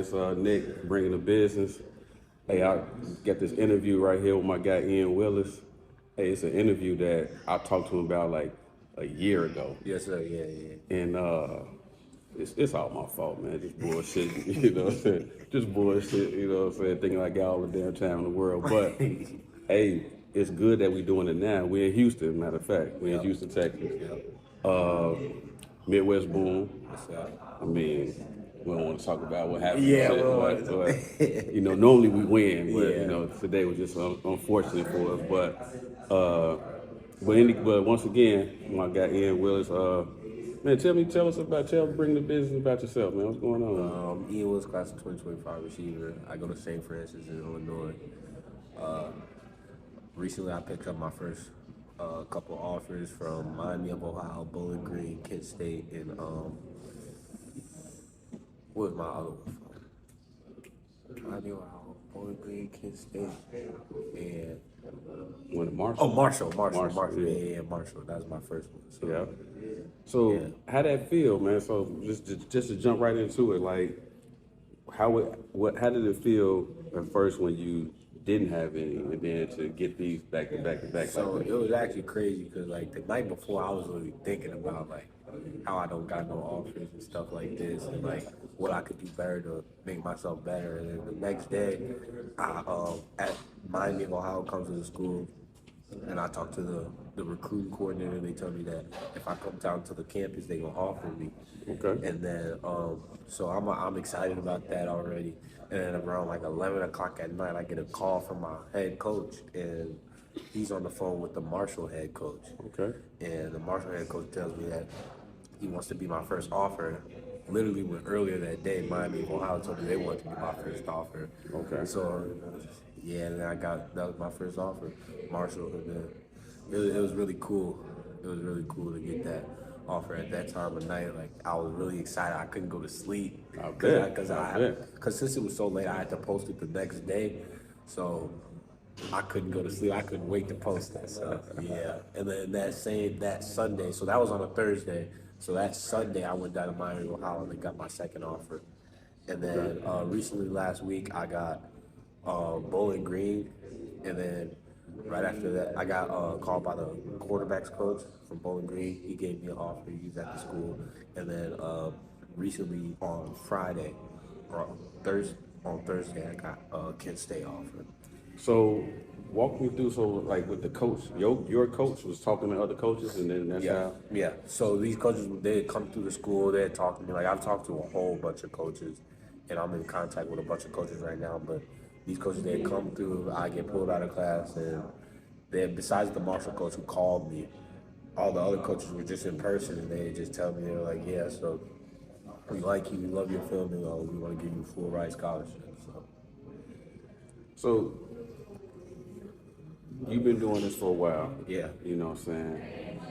It's Nick bringing the business. Hey, I got this interview right here with my guy Willis. Hey, it's an interview that I talked to him about like a year ago, Yes, sir. Yeah, yeah. and it's all my fault, man. Just bullshit, you know what I'm saying? Just bullshit, you know what I'm saying? Thinking like I got all the damn time in the world. But hey, it's good that we doing it now. We're in Houston, matter of fact. We're in Houston, Texas. Uh, Midwest Boom. Yes, sir. I mean, we don't want to talk about what happened. Yeah, Shit, well, but you know, normally we win, but Yeah. you know, today was just unfortunate for us. But once again, my guy Willis. Man, bring the business about yourself, man. What's going on? Ian Willis, class of 2025 receiver. I go to St. Francis in Illinois. Recently, I picked up my first couple offers from Miami of Ohio, Bowling Green, Kent State, and what was my other one? Miami, Ohio, Bowling Green, Kent State, and When Marshall. Marshall. Yeah. Yeah, Marshall. That was my first one. So, Yeah. So Yeah. how that feel, man? So just to jump right into it, like how did it feel at first when you didn't have any, and then to get these back to back to back? So like it was actually crazy because like the night before, I was really thinking about like how I don't got no offers and stuff like this, and like what I could do better to make myself better. And then the next day, I at Miami of Ohio comes to the school, and I talked to the recruiting coordinator. They tell me that if I come down to the campus, they gonna offer me. Okay. And then so I'm excited about that already. And then around like 11 o'clock at night, I get a call from my head coach, and he's on the phone with the Marshall head coach. Okay. And the Marshall head coach tells me that he wants to be my first offer. Literally, when earlier that day, Miami of Ohio told me they wanted to be my first offer. Okay. So, yeah, and then that was my first offer, Marshall. And then it was really cool. It was really cool to get that offer at that time of night. Like, I was really excited. I couldn't go to sleep. I bet. Because since it was so late, I had to post it the next day. So I couldn't go to sleep. I couldn't wait to post it. So yeah. And then that Sunday, so that was on a Thursday. So that Sunday, I went down to Miami, Ohio, and got my second offer. And then recently, last week, I got Bowling Green, and then right after that, I got called by the quarterbacks coach from Bowling Green. He gave me an offer. He's at the school. And then recently on Friday, or Thursday, I got Kent State offer. So walk me through. So like with the coach, your coach was talking to other coaches, and then that's how. Yeah. So these coaches, they come through the school, they talk to me. Like I've talked to a whole bunch of coaches, and I'm in contact with a bunch of coaches right now. But these coaches, they come through, I get pulled out of class, and then besides the Marshall coach who called me, all the other coaches were just in person, and they just tell me, they were like, yeah, so we like you, we love your film, and we want to give you a full ride scholarship. So you've been doing this for a while. Yeah. You know what I'm saying?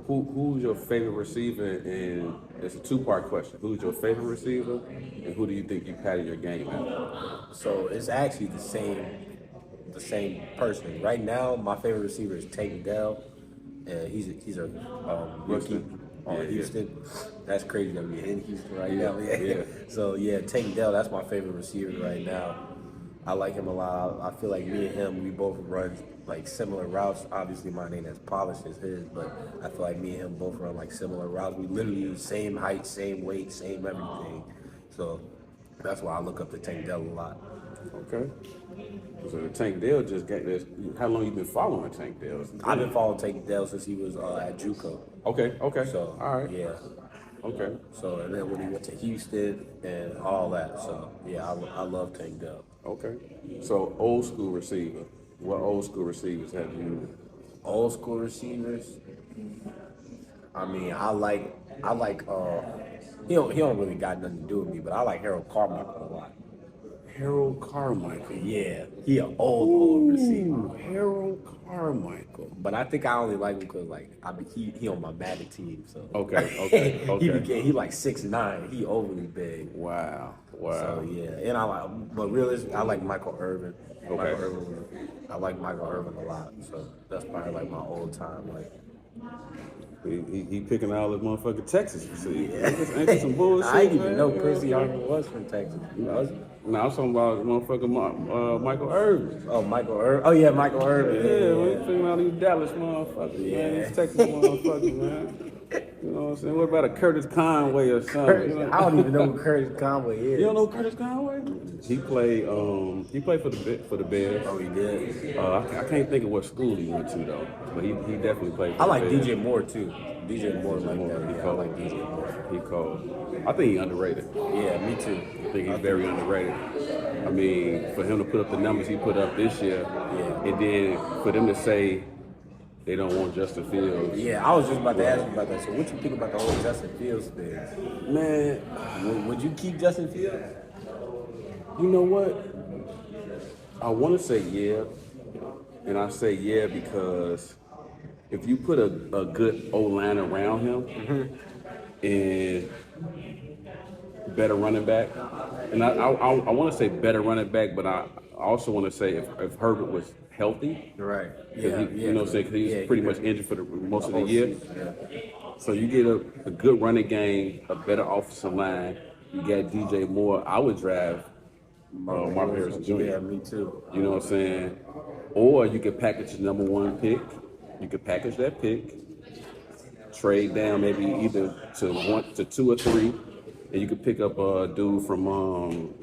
Who's your favorite receiver? And it's a two-part question. Who's your favorite receiver, and who do you think you patterned your game after? So it's actually the same person. Right now, my favorite receiver is Tank Dell, and he's a rookie on Houston. That's crazy that we're in Houston right now. Yeah. So yeah, Tank Dell, that's my favorite receiver right now. I like him a lot. I feel like me and him, we both run like similar routes. Obviously, mine ain't as polished as his, but I feel like me and him both run like similar routes. We literally use same height, same weight, same everything. So that's why I look up to Tank Dell a lot. Okay. So Tank Dell just got this. How long you been following Tank Dell? I've been following Tank Dell since he was at JUCO. Okay. So all right. yeah. Okay. So and then when he went to Houston and all that. So yeah, I love Tank Dell. Okay. So old school receiver. What old school receivers have you? Old school receivers. I mean, I like. He don't really got nothing to do with me, but I like Harold Carmichael a lot. Harold Carmichael. Yeah, he an old receiver. Harold Carmichael. But I think I only like him because he on my Madden team. So Okay. he like 6'9". He overly big. Wow. So yeah, and I like Michael Irvin. Okay. I like Michael Irvin a lot. So that's probably like my old time He picking all his motherfucking Texas receivers. Ain't this some bullshit? I didn't even man? know Percy Harvin was from Texas. Was he? No, I was talking about motherfucking Michael Irvin. Oh, Michael Irvin. Oh, yeah, Michael Irvin. Yeah, we picking all these Dallas motherfuckers, man. These Texas motherfuckers, man. You know what I'm saying? What about a Curtis Conway or something? You know? I don't even know who Curtis Conway is. You don't know Curtis Conway? He played for the Bears. Oh, he did. I can't think of what school he went to though, but he definitely played for I the like Bears. DJ Moore too. DJ Moore like Moore, that. he Yeah, I cold. like DJ Moore. He cold. I think he's underrated. Yeah, me too. I think he's very underrated. I mean, for him to put up the numbers he put up this year, and then for them to say they don't want Justin Fields. Yeah, I was just about to ask you about that. So what you think about the whole Justin Fields thing? Man, Would you keep Justin Fields? you know what? I want to say yeah, and I say yeah because if you put a good O-line around him and better running back, and I want to say better running back, but I also want to say if Herbert was healthy, Right. you know what I'm saying, because he was pretty much injured for most of the year. Yeah. So you get a good running game, a better offensive line. You got DJ Moore. I would draft Marvin Harrison Jr. Yeah, me too. You know what I'm saying? Or you could package the number 1 pick. You could package that pick, trade down maybe either to 1 to 2 or 3, and you could pick up a dude from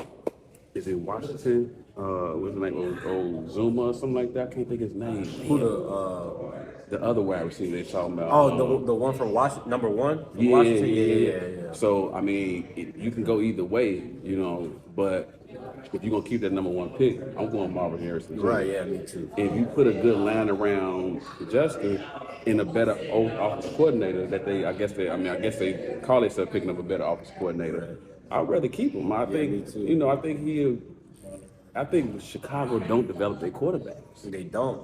is it Washington? What's his name? Zuma or something like that. I can't think his name. Who The other wide receiver they talking about. the one from Washington, number 1 from Yeah, Washington? yeah. So I mean, you can go either way, you know. But if you're gonna keep that number 1 pick, I'm going Marvin Harrison. Jr. Right, yeah, me too. If you put a good line around Justin and a better offensive coordinator, I guess they call themselves picking up a better offensive coordinator. I'd rather keep him. I think me too. you know. I think Chicago don't develop their quarterbacks. They don't.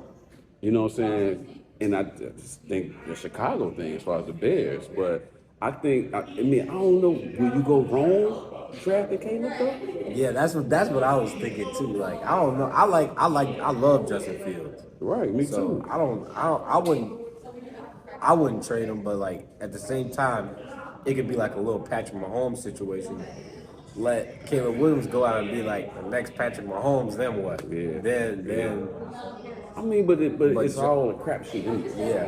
You know what I'm saying? And I just think the Chicago thing as far as the Bears, but I think I don't know. Will you go wrong drafting Caleb though? Yeah, that's what I was thinking too. Like, I don't know. I love Justin Fields. Right, me So too. I wouldn't trade him, but like at the same time, it could be like a little Patrick Mahomes situation. Let Caleb Williams go out and be like the next Patrick Mahomes, then what? Yeah. Then I mean, but it's Ju- all a crapshoot. yeah.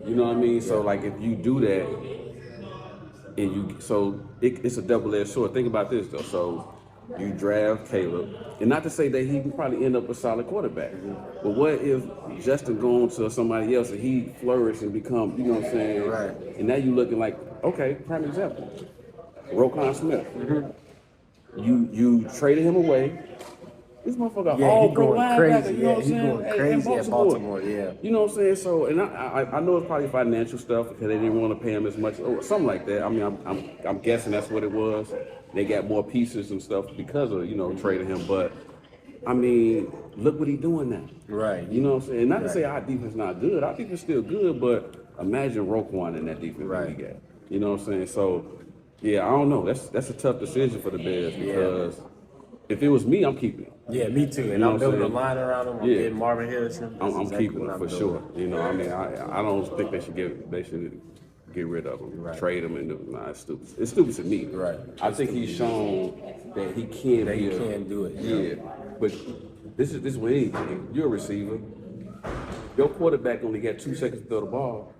You know what I mean? So like if you do that, and it's a double-edged sword. Think about this though. So you draft Caleb, and not to say that he can probably end up a solid quarterback, but what if Justin going to somebody else and he flourish and become, you know what I'm saying? Right. And now you looking like, okay, prime example, Roquan Smith. You traded him away. This motherfucker Yeah, all he pro going linebacker, crazy. you know Yeah, what I'm he saying? going crazy at Baltimore, yeah. You know what I'm saying? So, and I know it's probably financial stuff because they didn't want to pay him as much or something like that. I mean, I'm guessing that's what it was. They got more pieces and stuff because of, you know, trading him. But I mean, look what he's doing now. Right. You know what I'm saying? Not to say our defense not good. Our defense still good, but imagine Roquan in that defense that we got. You know what I'm saying? So, yeah, I don't know. That's a tough decision for the Bears because if it was me, I'm keeping it. Yeah, me too. And You know I'm what I'm building a saying? line around him. I'm Yeah. getting Marvin Harrison. That's I'm exactly keeping what it I'm for doing. sure. You know, I mean, I don't think they should get rid of him, trade him, and nah, it's stupid. It's stupid to me. Right. I think he's shown that he can. That he be can do it, Yeah. yeah. But this is what anything. You're a receiver. Your quarterback only got 2 seconds to throw the ball.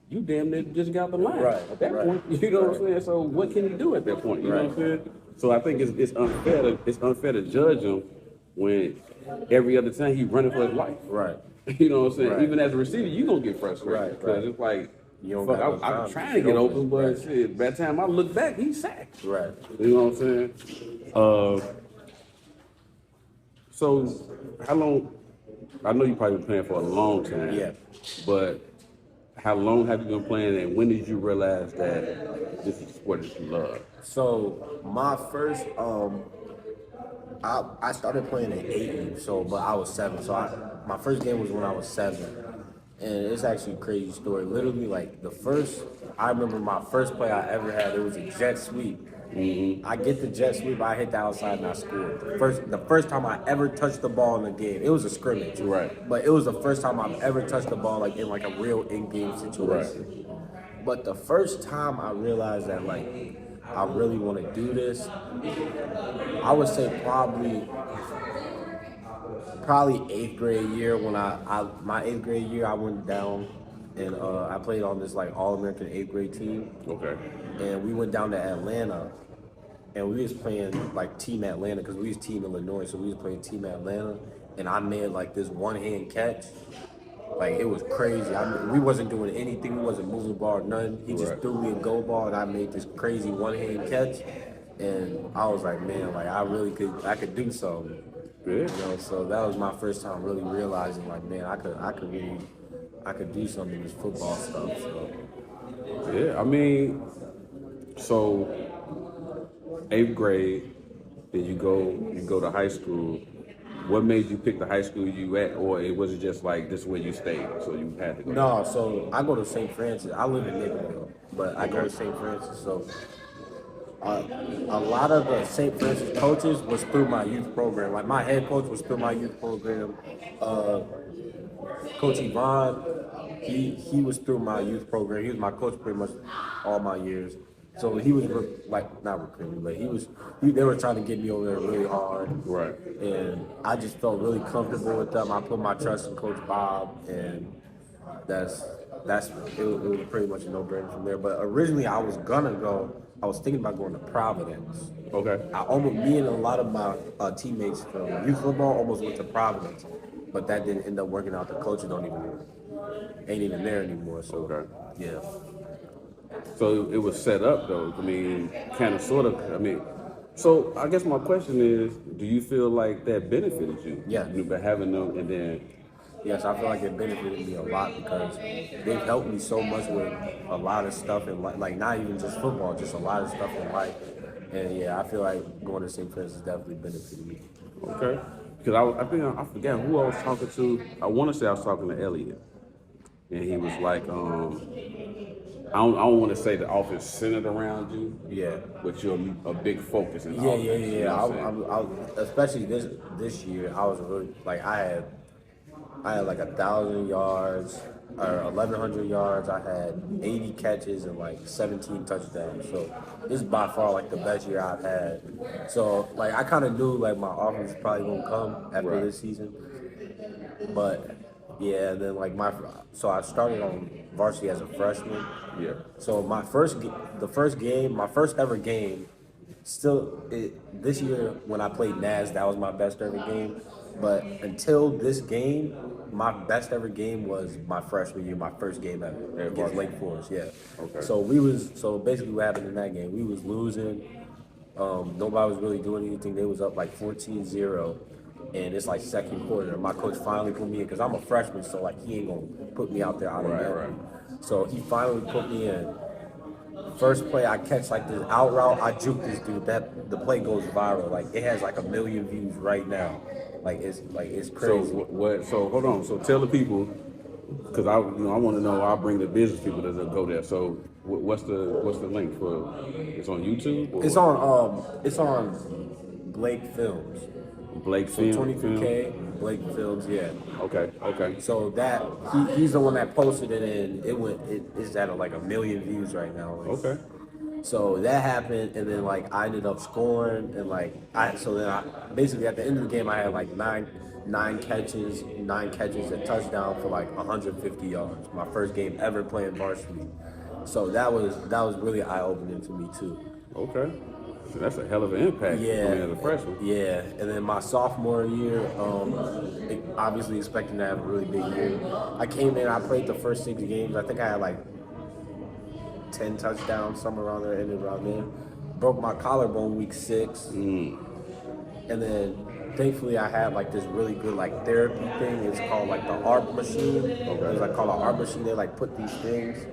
You damn near just got the line. Right, At that right, point, you know what I'm saying. So what can you do at that point? You know what I'm saying. So I think it's unfair to judge him when every other time he's running for his life. Right. You know what I'm saying? Right. Even as a receiver, you're going to get frustrated. Right, Because right. it's like, You don't fuck, got no I'm time trying to to get get open, open. but Right. shit, by the time I look back, he's sacked. Right. You know what I'm saying? So, how long, I know you probably been playing for a long time. Yeah. But how long have you been playing, and when did you realize that this is a sport that you love? So my first, I started playing at 8, but I was 7. So my first game was when I was 7, and it's actually a crazy story. Literally, like I remember my first play I ever had. It was a jet sweep, I get the jet sweep, I hit the outside, and I scored. The first time I ever touched the ball in a game. It was a scrimmage, Right. but it was the first time I've ever touched the ball like in like a real in-game Right. situation. But the first time I realized that like I really want to do this, I would say probably eighth grade year when my eighth grade year I went down and I played on this like All American eighth grade team, Okay. and we went down to Atlanta and we was playing like Team Atlanta because we was Team Illinois, so we was playing Team Atlanta, and I made like this one hand catch. Like it was crazy. I mean, we wasn't doing anything. We wasn't moving the ball, nothing. He just Right. threw me a go ball, and I made this crazy one hand catch. And I was like, man, like I could do something. Yeah. You know, so that was my first time really realizing, like, man, I could do something in this football stuff. So Yeah. I mean, so eighth grade, then you go to high school. What made you pick the high school you at, or it was it just like this is where you stayed, so you had to go? no, so I go to St. Francis. I live in Naperville, but I go to St. Francis. So a lot of the St. Francis coaches was through my youth program. Like my head coach was through my youth program. Coach Yvonne, he was through my youth program. He was my coach pretty much all my years. So he was like not recruiting, but they were trying to get me over there really hard. Right. And I just felt really comfortable with them. I put my trust in Coach Bob, and that's it was pretty much a no-brainer from there. But originally I was thinking about going to Providence. Okay. Me and a lot of my teammates from youth football almost went to Providence, but that didn't end up working out. The coaches ain't even there anymore. So Okay. yeah. So it was set up though. I mean, kind of, sort of. I mean, so I guess my question is, do you feel like that benefited you? Yeah. You by having them, and then Yes, I feel like it benefited me a lot because they've helped me so much with a lot of stuff in life, like not even just football, just a lot of stuff in life. And yeah, I feel like going to St. Francis definitely benefited me. okay. Because I think I forgot who I was talking to. I want to say I was talking to Elliot, and he was like, I don't want to say the offense centered around you, Yeah. but you're a big focus in the Yeah, offense. yeah, You yeah. know what I'm saying? Especially this year, I was really like I had like 1,000 yards or 1,100 yards. I had 80 catches and like 17 touchdowns. So this is by far like the best year I've had. So like I kind of knew like my offense was probably gonna come after Right. this season, but yeah. And then like so I started on varsity as a freshman. Yeah. So my first ever game, this year when I played NAS, that was my best ever game. But until this game, my best ever game was my freshman year, my first game ever against Lake Forest. Yeah. Okay. So basically what happened in that game, we was losing. Nobody was really doing anything. They was up like 14-0. And it's like second quarter. My coach finally put me in because I'm a freshman, so like he ain't gonna put me out there automatically. Right. So he finally put me in. First play, I catch like this out route. I juke this dude. The play goes viral. Like it has like 1 million views right now. It's So crazy. what? So hold on. So tell the people, because I want to know. I'll bring the business people that go there. So what's the link for? It's on YouTube. Or It's on Blake Films. Blake So Film. 23K Blake Films. Yeah. Okay. Okay. So that he's the one that posted it, and it's at like 1 million views right now. Like, Okay. So that happened, and then like I ended up scoring, and basically at the end of the game I had like nine catches, a touchdown for like 150 yards. My first game ever playing varsity. So that was really eye opening to me too. Okay. So that's a hell of an impact. Yeah, I mean, as a freshman. yeah. And then my sophomore year, obviously expecting to have a really big year. I came in, I played the first 6 games. I think I had like 10 touchdowns, somewhere around there, ended around there. Broke my collarbone week 6. And then thankfully I had like this really good like therapy thing. It's called like the ARP machine. It's like called an ARP machine. They like put these things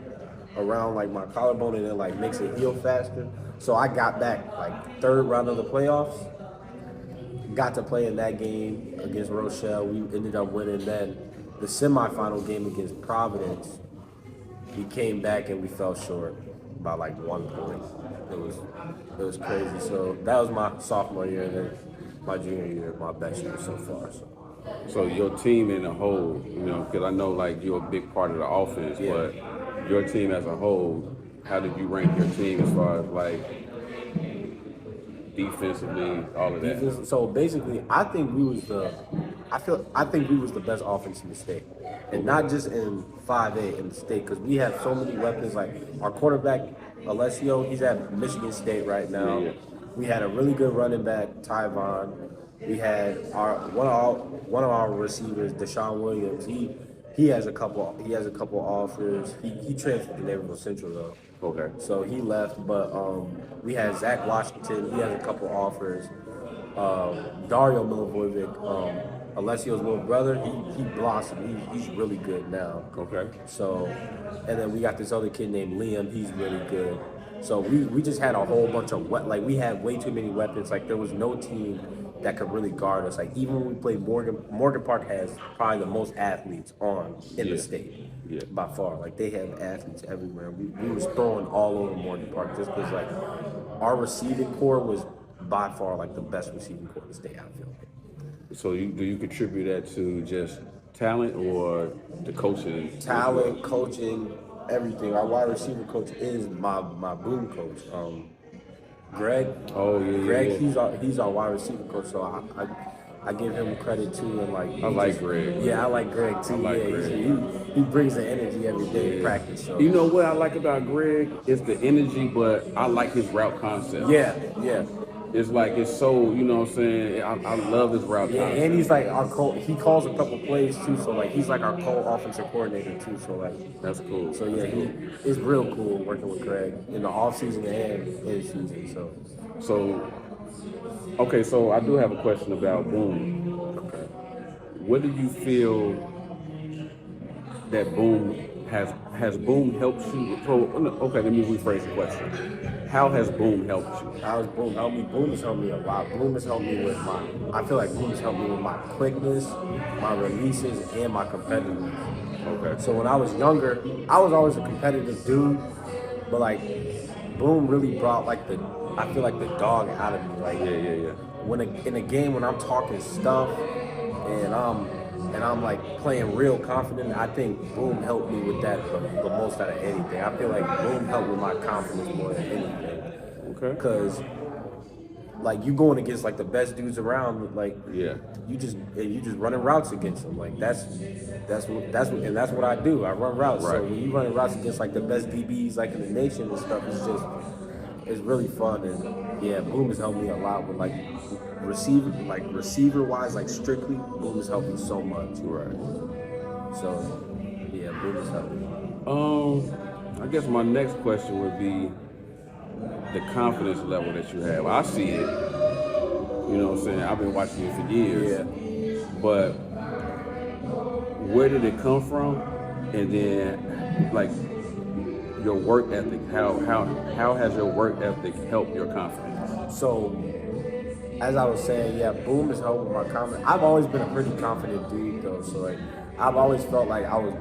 around like my collarbone and it like makes it heal faster. So I got back like 3rd round of the playoffs. Got to play in that game against Rochelle. We ended up winning. Then the semifinal game against Providence, we came back and we fell short. by like 1 point. It was crazy. So that was my sophomore year, and then my junior year, my best year so far. So your team in a whole, because I know like you're a big part of the offense, Yeah. but your team as a whole, how did you rank your team as far as like defensively, all of that? Defense. So basically, I think we was the best offense in the state, and not just in 5A in the state, because we have so many weapons. Like our quarterback Alessio, he's at Michigan State right now. Yeah. We had a really good running back, Tyvon. We had one of our receivers, Deshaun Williams. He has a couple offers. He transferred to Naperville Central though. Okay. So he left, but we had Zach Washington. He has a couple offers. Dario Milivojevic, Alessio's little brother, he blossomed. He's really good now. Okay. So, and then we got this other kid named Liam. He's really good. So we just had a whole bunch of we had way too many weapons. Like there was no team that could really guard us. Like even when we played Morgan Park has probably the most athletes in the state. Yeah. By far. Like they have athletes everywhere. We was throwing all over Morgan Park just because like our receiving core was by far like the best receiving core in the state, I feel like. So do you contribute that to just talent or the coaching? Talent, coaching, everything. Our wide receiver coach is my boom coach. Greg. Oh yeah. Greg, yeah. he's our wide receiver coach. So I give him credit too, and like I like Greg. Yeah, I like Greg too. Greg. He brings the energy every day in practice. So You know what I like about Greg? It's the energy, but I like his route concept. yeah. It's like it's so, you know what I'm saying? I love his route Yeah, concept. and he's like he calls a couple plays too, so like he's like our co-offensive coordinator too, so like That's cool. so yeah, it's real cool working with Greg in the off season and in season. So I do have a question about Boom. Okay. What do you feel that Boom has Boom helped you? Okay, let me rephrase the question. How has Boom helped you? How has Boom helped me? Boom has helped me a lot. Boom has helped me with I feel like Boom has helped me with my quickness, my releases, and my competitiveness. Okay. So when I was younger, I was always a competitive dude, but like Boom really brought like I feel like the dog out of me. Like Yeah. when in a game when I'm talking stuff and I'm like playing real confident, I think Boom helped me with that the most out of anything. I feel like Boom helped with my confidence more than anything. Okay. Because like you going against like the best dudes around, like Yeah. you just running routes against them. Like that's what I do. I run routes. Right. So when you running routes against like the best DBs like in the nation and stuff, it's really fun. And yeah, Boom has helped me a lot with like receiver wise, like strictly, Boom has helped me so much. Right. So yeah, Boom has helped me. I guess my next question would be the confidence level that you have. I see it. You know what I'm saying? I've been watching you for years. Yeah. But where did it come from? And then like your work ethic. How has your work ethic helped your confidence? So, as I was saying, yeah, Boom has helped with my confidence. I've always been a pretty confident dude, though. So, like, I've always felt like I was,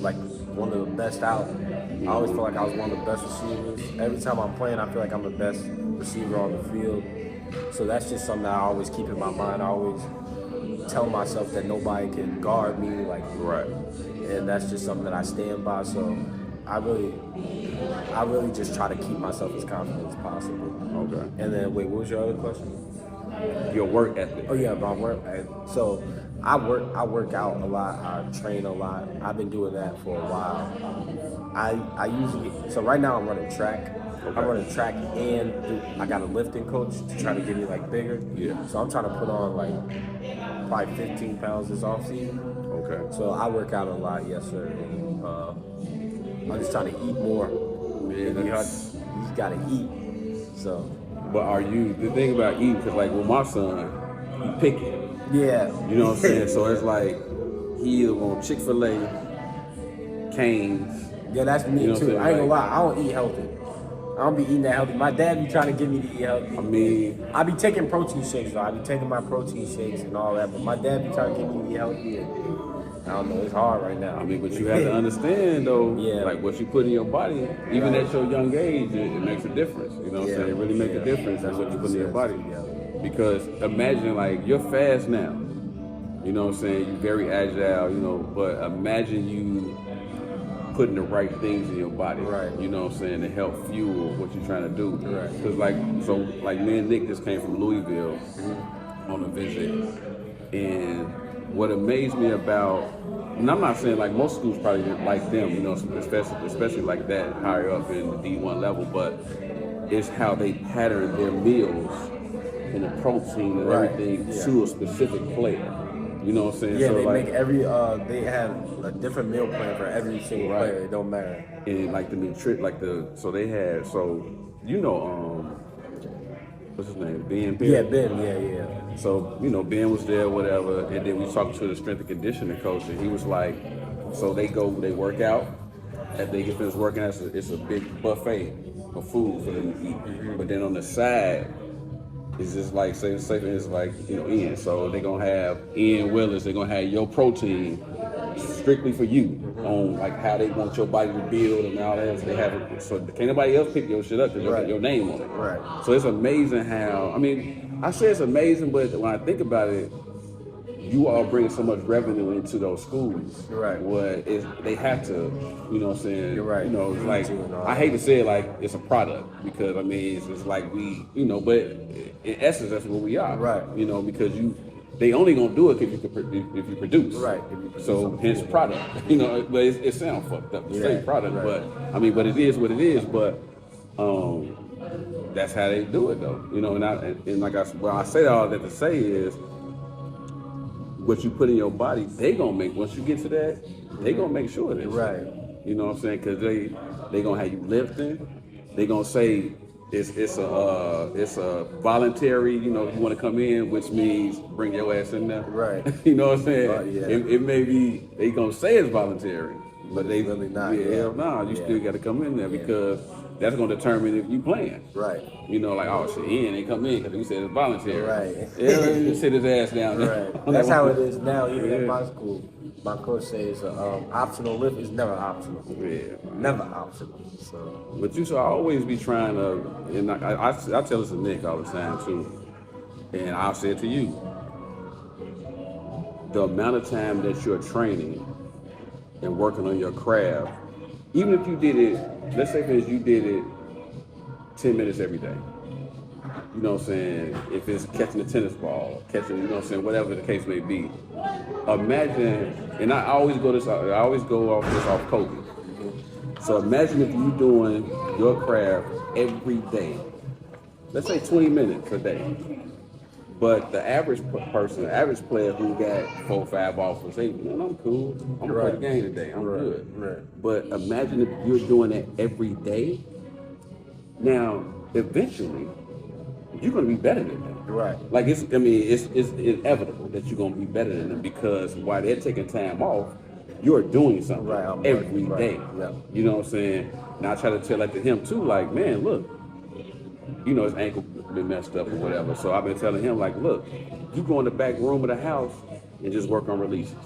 like, one of the best out. I always felt like I was one of the best receivers. Every time I'm playing, I feel like I'm the best receiver on the field. So that's just something that I always keep in my mind. I always tell myself that nobody can guard me, like, Right. and that's just something that I stand by. So I really just try to keep myself as confident as possible. Okay. And then, wait, what was your other question? Your work ethic. Oh yeah, my work. So I work out a lot. I train a lot. I've been doing that for a while. I usually, so right now I'm running track. Okay. I'm running track and I got a lifting coach to try to get me like bigger. Yeah. So I'm trying to put on like probably 15 pounds this off season. Okay. So I work out a lot, yes sir. And, I'm just trying to eat more. Yeah, You that's- just gotta eat. So But are you, the thing about eating, because like with my son, he picky. yeah. You know what I'm saying? So it's like, he either want Chick-fil-A, Cane's. Yeah, that's me You know what I'm too. saying? I ain't gonna Like- lie, I don't eat healthy. I don't be eating that healthy. My dad be trying to get me to eat healthy. I mean, I be taking protein shakes though. I be taking my protein shakes and all that, but my dad be trying to get me to eat healthy. And I don't know. It's hard right now. I mean, but you have to understand though, Yeah. like what you put in your body, even at your young age, it makes a difference. You know what I'm saying? It really makes a difference in what you put in your body. Because imagine like you're fast now. You know what I'm saying? You're very agile, you know, but imagine you putting the right things in your body. Right. You know what I'm saying? To help fuel what you're trying to do. Right. Because like me and Nick just came from Louisville on a visit. And what amazed me about, and I'm not saying like most schools probably didn't like them, you know, especially like that higher up in the D1 level, but it's how they pattern their meals and the protein and everything to a specific player. You know what I'm saying? Yeah, so they like, make they have a different meal plan for every single player. It don't matter. And like the you know, what's his name? Ben. Yeah, Ben. Yeah. So, you know, Ben was there, whatever, and then we talked to the strength and conditioning coach, and he was like, so they work out, after they get finished working out, it's a big buffet of food for them to eat. But then on the side, it's just like, it's like, you know, Ian. So they're going to have Ian Willis, they're going to have your protein strictly for you on like how they want your body to build and all that. So they have it, so can't nobody else pick your shit up because you got your name on it. Right. So it's amazing how, I mean, I say it's amazing, but when I think about it, you all bring so much revenue into those schools. Right. Where they have to, you know what I'm saying? You're right. You know, it's like, I hate to say it like it's a product because, I mean, it's like we, you know, but in essence, that's what we are. Right. You know, because they only gonna do it if you produce. Right. So hence product. You know, but it sounds fucked up to say product, but I mean, but it is what it is. But that's how they do it though. You know, and like I say all that to say is what you put in your body, they gonna make, once you get to that, they gonna make sure of this. Right. You know what I'm saying? Because they gonna have you lifting. They gonna say it's a voluntary. You know, if you want to come in, which means bring your ass in there. Right. You know what I'm saying? Yeah. It may be they gonna say it's voluntary, but they really not. Yeah, hell no, you still got to come in there because that's gonna determine if you playing. Right. You know, like, oh shit, Ian ain't come in because he said it's voluntary. Right. Yeah, he sit his ass down there. Right. That's how it is now. Even at my school, my coach says optional lift is never optional. Yeah. Never optional. So. But you should always be trying to, and I tell this to Nick all the time too, and I'll say it to you. The amount of time that you're training and working on your craft, even if you did it, let's say for instance you did it 10 minutes every day. You know what I'm saying? If it's catching a tennis ball, catching, you know what I'm saying, whatever the case may be. Imagine, and I always go off Kobe. So imagine if you're doing your craft every day. Let's say 20 minutes a day. But the average person, the average player who got 4 or 5 offers, say, man, I'm cool. I'm gonna play the game today. I'm good. Right. But imagine if you're doing it every day. Now, eventually, you're gonna be better than them. Right. Like it's inevitable that you're gonna be better than them because while they're taking time off, you're doing something every day. Yeah. You know what I'm saying? And I try to tell that to him too, like, man, look, you know, his ankle been messed up or whatever. So I've been telling him, like, look, you go in the back room of the house and just work on releases.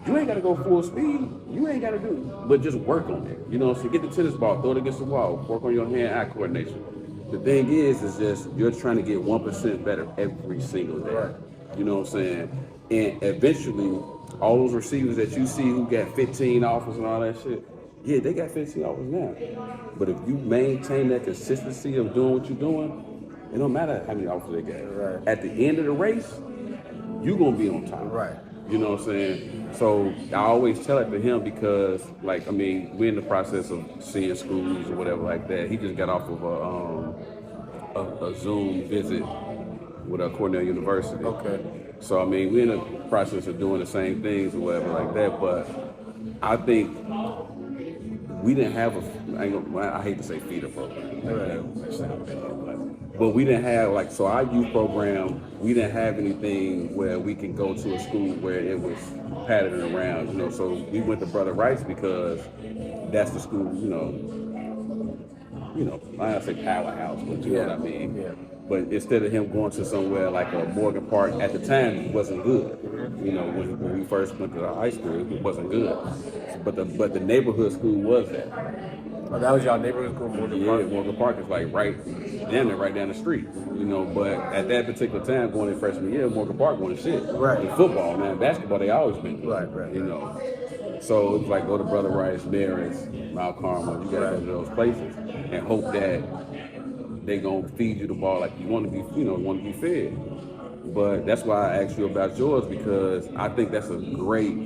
You ain't gotta go full speed. You ain't gotta do it, but just work on it. You know, so get the tennis ball, throw it against the wall, work on your hand-eye coordination. The thing is just you're trying to get 1% better every single day. Right. You know what I'm saying? And eventually, all those receivers that you see who got 15 offers and all that shit, yeah, they got 15 offers now. But if you maintain that consistency of doing what you're doing, it don't matter how many offers they got. Right. At the end of the race, you're gonna be on top. Right. You know what I'm saying? So I always tell it to him because, like, I mean, we're in the process of seeing schools or whatever like that. He just got off of a Zoom visit with Cornell University. Okay. So I mean, we're in the process of doing the same things or whatever like that. But I think we didn't have I hate to say feeder program. But we didn't have, like, so our youth program, we didn't have anything where we can go to a school where it was patterned around, you know. So we went to Brother Rice because that's the school, you know, I don't say powerhouse, but you know what I mean. Yeah. But instead of him going to somewhere like a Morgan Park, at the time it wasn't good. You know, when we first went to the high school, it wasn't good. But the neighborhood school was that. Oh, that was y'all neighborhood school, Morgan Yeah, Park? Morgan Park is like right down the street. You know, but at that particular time, going in freshman year, Morgan Park wasn't shit. Right. In football, man, basketball, they always been good. Right. You know, so it was like go to Brother Rice, Maris, Mount Carmel. You gotta go to those places and hope that they gonna feed you the ball like you want to be, want to be fed. But that's why I asked you about yours, because I think that's a great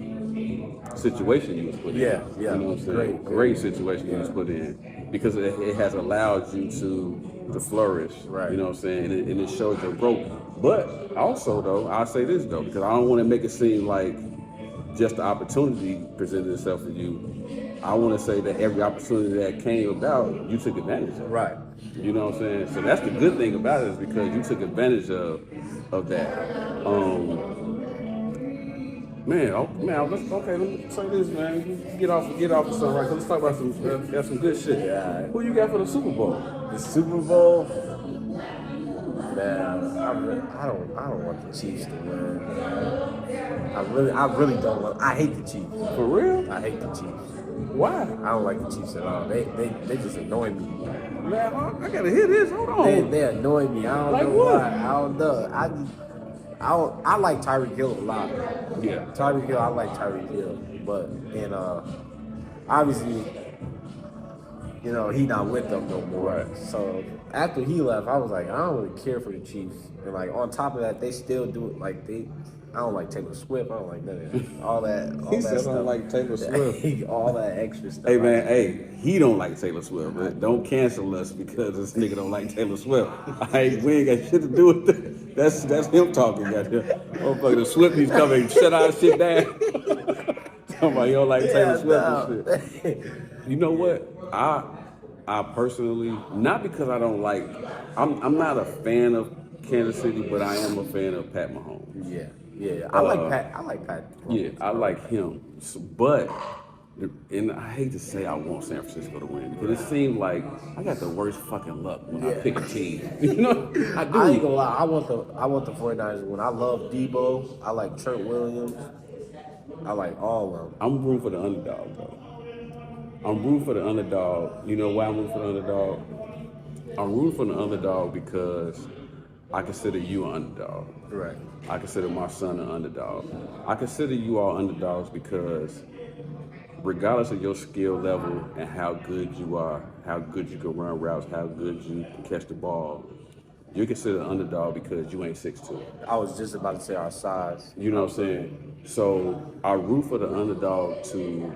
situation you was put in. Yeah. You know what I'm saying? Great situation you was put in, because it has allowed you to flourish. Right. You know what I'm saying? And it shows your growth. But also though, I'll say this though, because I don't want to make it seem like just the opportunity presented itself for you. I want to say that every opportunity that came about, you took advantage of. Right. You know what I'm saying? So that's the good thing about it, is because you took advantage of that. Let me say this, man. Get off of something right. Let's talk about some good shit. Yeah. Who you got for the Super Bowl? The Super Bowl, man, I don't want the Chiefs to win. Man. I really don't want. I hate the Chiefs. For real? I hate the Chiefs. Why? I don't like the Chiefs at all. They just annoy me. Man, I gotta hear this. Hold on. They annoy me. I don't Like know what? why. I don't know. I like Tyreek Hill a lot. Yeah. Tyreek Hill, I like Tyreek Hill, but obviously, he not with them no more. Right. So after he left, I was like, I don't really care for the Chiefs. And like on top of that, they still do it like I don't like Taylor Swift. I don't like none of that. All that. He said I don't like Taylor Swift. All that extra stuff. Hey man, he don't like Taylor Swift, man. Don't cancel us because this nigga don't like Taylor Swift. We ain't got shit to do with that. That's him talking, goddamn. Motherfucker, the Swifties coming, shut our shit down. Talking about you don't like Taylor Swift and shit. You know what? I personally, not because I don't like, I'm not a fan of Kansas City, but I am a fan of Pat Mahomes. Yeah. I like Pat. Yeah, I like him. But, and I hate to say I want San Francisco to win, because it seems like I got the worst fucking luck when I pick a team. You know, I do. I ain't gonna lie. I want the 49ers to win. I love Debo. I like Trent Williams. I like all of them. I'm rooting for the underdog, though. I'm rooting for the underdog. You know why I'm rooting for the underdog? I'm rooting for the underdog because I consider you an underdog. Right. I consider my son an underdog. I consider you all underdogs because regardless of your skill level and how good you are, how good you can run routes, how good you can catch the ball, you're considered an underdog because you ain't 6'2". I was just about to say our size. You know what I'm saying? So I root for the underdog to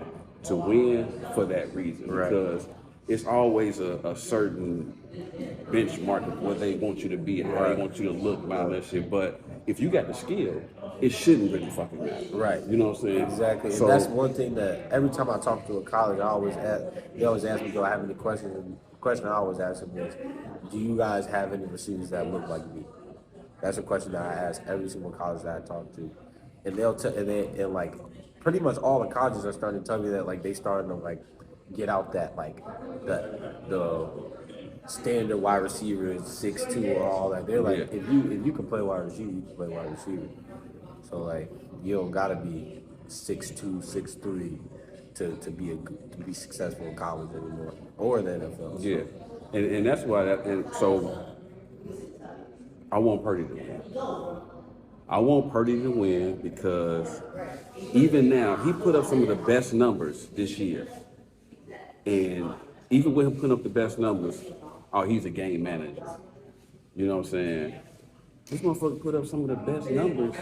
win for that reason. Right. Because it's always a certain benchmark of what they want you to be and how they want you to look and all that shit. But if you got the skill, it shouldn't really fucking matter. Right. You know what I'm saying? Exactly. So And that's one thing that every time I talk to a college, they always ask me, do I have any questions? And the question I always ask them is, do you guys have any receivers that look like me? That's a question that I ask every single college that I talk to. And they'll tell, and like pretty much all the colleges are starting to tell me that like they starting to like get out that like the standard wide receiver is 6'2" or all that. They're like, if you can play wide receiver, you can play wide receiver. So like you don't gotta be 6'2", 6'3" to be successful in college anymore or the NFL. yeah, and that's why so I want Purdy to win. I want Purdy to win because even now he put up some of the best numbers this year, and even with him putting up the best numbers, he's a game manager. You know what I'm saying? This motherfucker put up some of the best numbers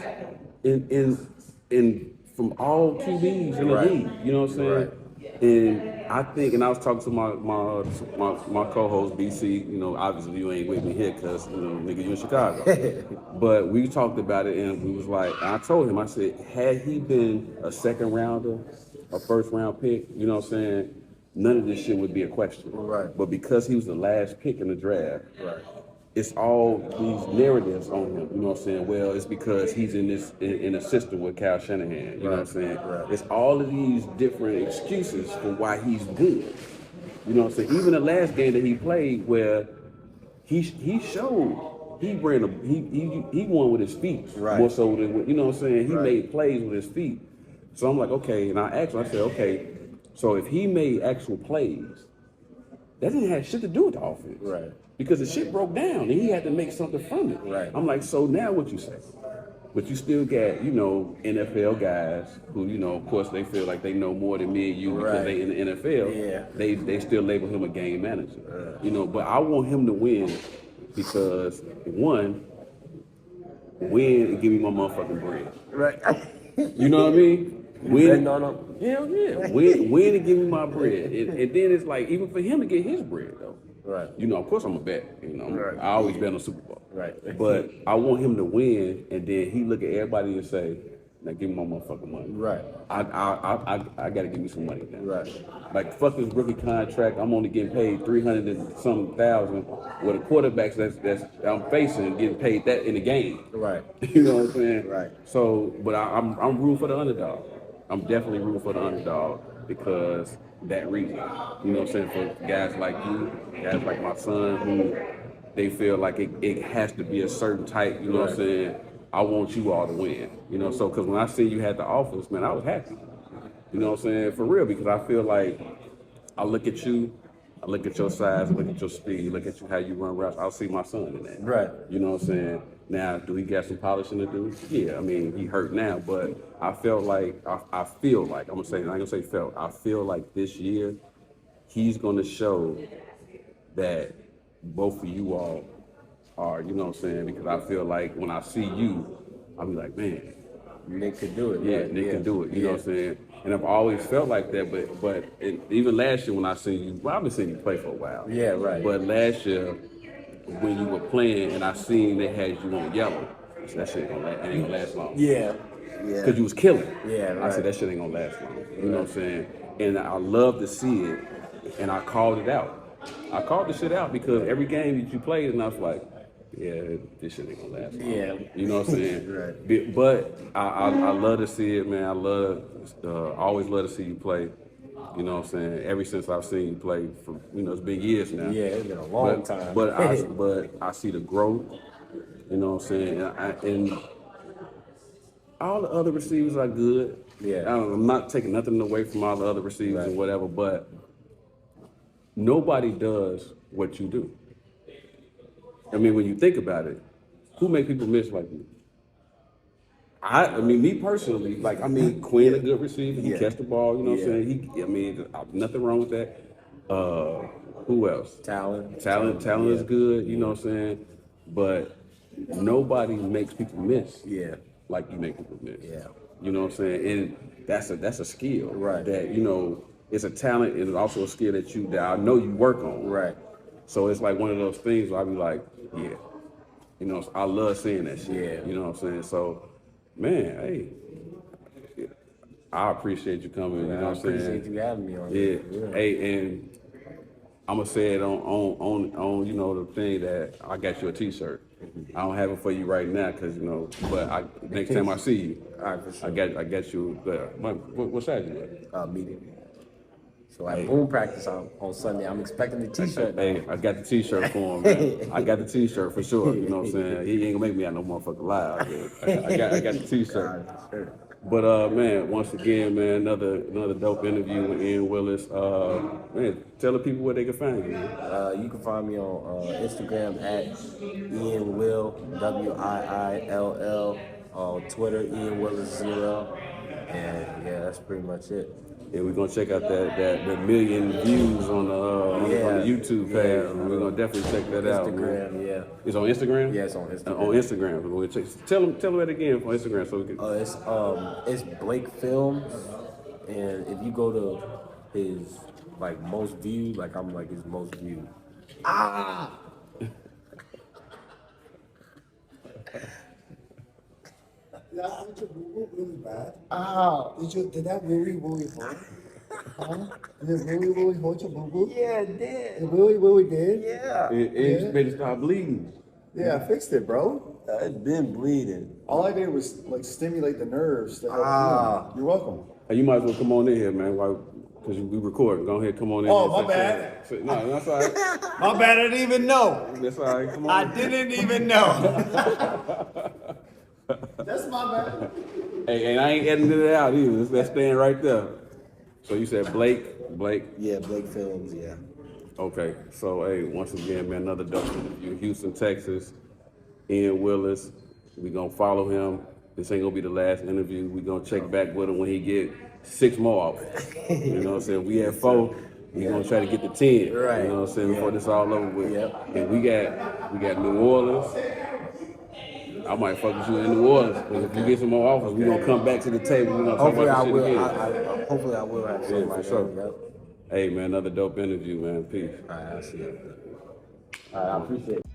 in from all QBs in the league. You know what I'm saying? Right. And I think, and I was talking to my co-host BC. You know, obviously you ain't with me here because nigga, you in Chicago. But we talked about it, and we was like, I told him, I said, had he been a second rounder, a first round pick, you know what I'm saying, none of this shit would be a question. Right. But because he was the last pick in the draft, Right. it's all these narratives on him. You know what I'm saying? Well, it's because he's in a system with Kyle Shanahan. You know what I'm saying? Right. It's all of these different excuses for why he's good. You know what I'm saying? Even the last game that he played, where he showed he he won with his feet Right. more so than you know what I'm saying. He Right. made plays with his feet. So I'm like, okay, and I asked him. I said, okay, so if he made actual plays, that didn't have shit to do with the offense, Right. Because the shit broke down and he had to make something from it. Right. I'm like, so now what you say? But you still got, NFL guys who, of course, they feel like they know more than me and you because Right. they in the NFL. Yeah. They still label him a game manager. But I want him to win because one, win and give me my motherfucking bread. Right. You know what I mean? Betting on him? Hell yeah. Win and give me my bread. And then it's like, even for him to get his bread, though. Right. Of course I'm a bet. Right. I always bet on Super Bowl. Right. But I want him to win, and then he look at everybody and say, "Now give me my motherfucking money." Right. I gotta give me some money now. Right. Like fuck this rookie contract. I'm only getting paid $300 and some thousand. With the quarterbacks that's I'm facing getting paid that in the game. Right. You know what I'm saying? Right. So, but I'm rooting for the underdog. I'm definitely rooting for the underdog because that reason. You know what I'm saying? For guys like you, guys like my son, who they feel like it has to be a certain type. You know what I'm saying? I want you all to win. So because when I see you had the offense, man, I was happy. You know what I'm saying? For real, because I feel like I look at you, I look at your size, I look at your speed, look at you how you run routes. I'll see my son in that. Right. You know what I'm saying? Now, do he got some polishing to do? Yeah, I mean, he hurt now, but I felt like, I feel like, I'm not gonna say felt, I feel like this year, he's gonna show that both of you all are, you know what I'm saying? Because I feel like when I see you, I'll be like, man, Nick could do it. yeah, right? Nick can do it. You know what I'm saying? And I've always felt like that, but even last year when I seen you, well, I've been seeing you play for a while. Yeah, right. But last year when you were playing and I seen they had you on yellow, I said, that shit ain't gonna last long. Yeah. Yeah. Because you was killing. Yeah, right. I said, that shit ain't gonna last long. You know what I'm saying? And I love to see it, and I called it out. I called the shit out because every game that you played, and I was like, yeah, this shit ain't gonna last long. Yeah. You know what I'm saying? Right. But I love to see it, man. Always love to see you play. You know what I'm saying? Ever since I've seen you play, for it's been years now. Yeah, it's been a long time. But I see the growth. You know what I'm saying? And all the other receivers are good. Yeah. I'm not taking nothing away from all the other receivers and whatever, but nobody does what you do. I mean, when you think about it, who make people miss like you? I mean, me personally, Quinn a good receiver. He catch the ball. You know what I'm saying? Nothing wrong with that. Who else? Talent Is good. You know what I'm saying? But nobody makes people miss. Yeah. Like you make people miss. Yeah. You know what I'm saying? And that's a skill. Right. That it's a talent and it's also a skill that I know you work on. Right. So it's like one of those things where I be like, yeah. I love seeing that shit. Yeah. You know what I'm saying? So, man, hey, I appreciate you coming. You know what I'm saying? I appreciate you having me on. Yeah. Hey, and I'm gonna say it on the thing that I got you a T-shirt. I don't have it for you right now because but next time I see you, All right, for sure. I got you. What size you at? Medium. So at boom practice on Sunday, I'm expecting the T-shirt. Hey, I got the T-shirt for him, man. I got the T-shirt for sure. You know what I'm saying? He ain't gonna make me out no motherfucking lie. I got the T-shirt. But man, once again, man, another dope interview with Ian Willis. Man, tell the people where they can find you. Man. You can find me on Instagram at Ian Will WIILL. On Twitter, Ian Willis 0. And yeah, that's pretty much it. And we're gonna check out that million views on the YouTube page. Yeah, We're gonna definitely check that out, man. Instagram, yeah. It's on Instagram? Yeah, it's on Instagram. On Instagram. We're gonna check. Tell them that again on Instagram so we can. It's Blake Films, and if you go to his most viewed, I'm his most viewed. Yeah, aren't you really bad? Oh. Did that really hurt? Huh? Did it really hurt your boo-boo? Yeah, it did. It really did? Yeah. It made it stop bleeding. Yeah, I fixed it, bro. It's been bleeding. All I did was stimulate the nerves. To help Ah. heal. You're welcome. Hey, you might as well come on in here, man. Cause we recording. Go ahead, come on in. Oh, here, my bad. No, that's all right. My bad, I didn't even know. That's all right. Come on. I didn't even know. That's my bad. Hey, and I ain't editing it out either. That's staying right there. So you said Blake. Yeah, Blake Films, yeah. Okay. So hey, once again, man, another dope interview. Houston, Texas. Ian Willis. We gonna follow him. This ain't gonna be the last interview. We gonna check back with him when he get 6 more offers. You know what I'm saying? We at 4. We gonna try to get to 10. Right. You know what I'm saying? Before this all over with. Yep. And we got New Orleans. I might fuck with you in New Orleans. 'Cause if you get some more offers, we gonna come back to the table. We gonna talk Hopefully I about this will. shit again. Hopefully I will have Yeah, somebody. for sure. Yep. Hey man, another dope interview, man. Peace. All right, I'll see you. All right, I appreciate it.